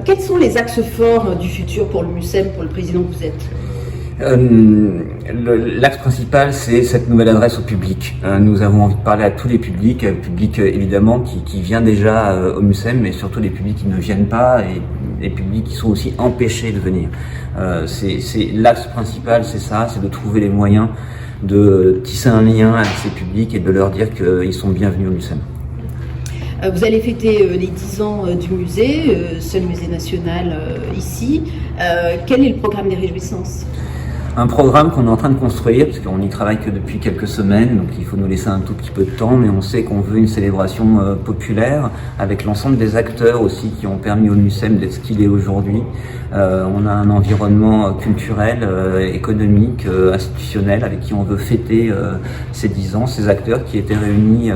Quels sont les axes forts du futur pour le MUCEM, pour le président que vous êtes? L'axe principal, c'est cette nouvelle adresse au public. Nous avons envie de parler à tous les publics, public évidemment qui vient déjà au MUCEM, mais surtout les publics qui ne viennent pas et les publics qui sont aussi empêchés de venir. C'est l'axe principal, c'est ça, c'est de trouver les moyens de tisser un lien avec ces publics et de leur dire qu'ils sont bienvenus au MUCEM. Vous allez fêter les 10 ans du musée, seul musée national ici. Quel est le programme des réjouissances? Un programme qu'on est en train de construire, parce qu'on n'y travaille que depuis quelques semaines, donc il faut nous laisser un tout petit peu de temps, mais on sait qu'on veut une célébration populaire, avec l'ensemble des acteurs aussi qui ont permis au MUCEM d'être ce qu'il est aujourd'hui. On a un environnement culturel, économique, institutionnel, avec qui on veut fêter ces 10 ans, ces acteurs qui étaient réunis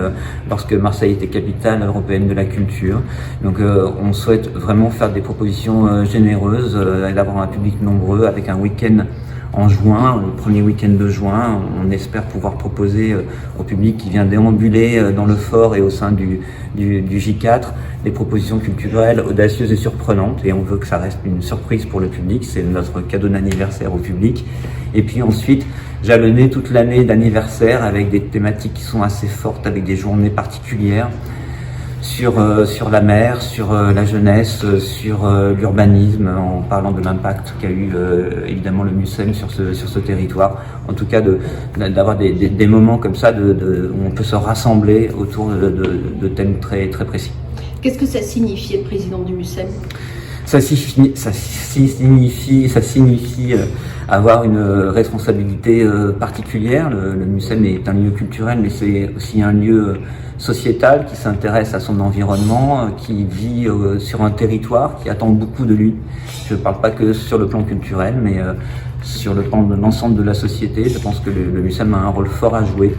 lorsque Marseille était capitale européenne de la culture. Donc on souhaite vraiment faire des propositions généreuses, et d'avoir un public nombreux, avec un week-end en juin, le premier week-end de juin. On espère pouvoir proposer au public qui vient déambuler dans le fort et au sein du J4 des propositions culturelles audacieuses et surprenantes, et on veut que ça reste une surprise pour le public. C'est notre cadeau d'anniversaire au public. Et puis ensuite, jalonner toute l'année d'anniversaire avec des thématiques qui sont assez fortes, avec des journées particulières sur la mer, sur la jeunesse, sur l'urbanisme, en parlant de l'impact qu'a eu évidemment le MUCEM sur ce territoire. En tout cas, d'avoir des moments comme ça où on peut se rassembler autour de thèmes très, très précis. Qu'est-ce que ça signifie être président du MUCEM? Ça signifie avoir une responsabilité particulière. Le MUCEM est un lieu culturel, mais c'est aussi un lieu sociétal qui s'intéresse à son environnement, qui vit sur un territoire, qui attend beaucoup de lui. Je ne parle pas que sur le plan culturel, mais sur le plan de l'ensemble de la société. Je pense que le MUCEM a un rôle fort à jouer.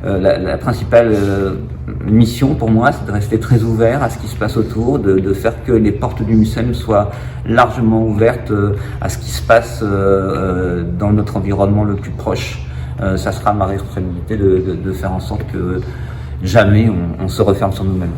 La principale mission pour moi, c'est de rester très ouvert à ce qui se passe autour, de faire que les portes du MUCEM soient largement ouvertes à ce qui se passe dans notre environnement le plus proche. Ça sera ma responsabilité de faire en sorte que jamais on se referme sur nous-mêmes.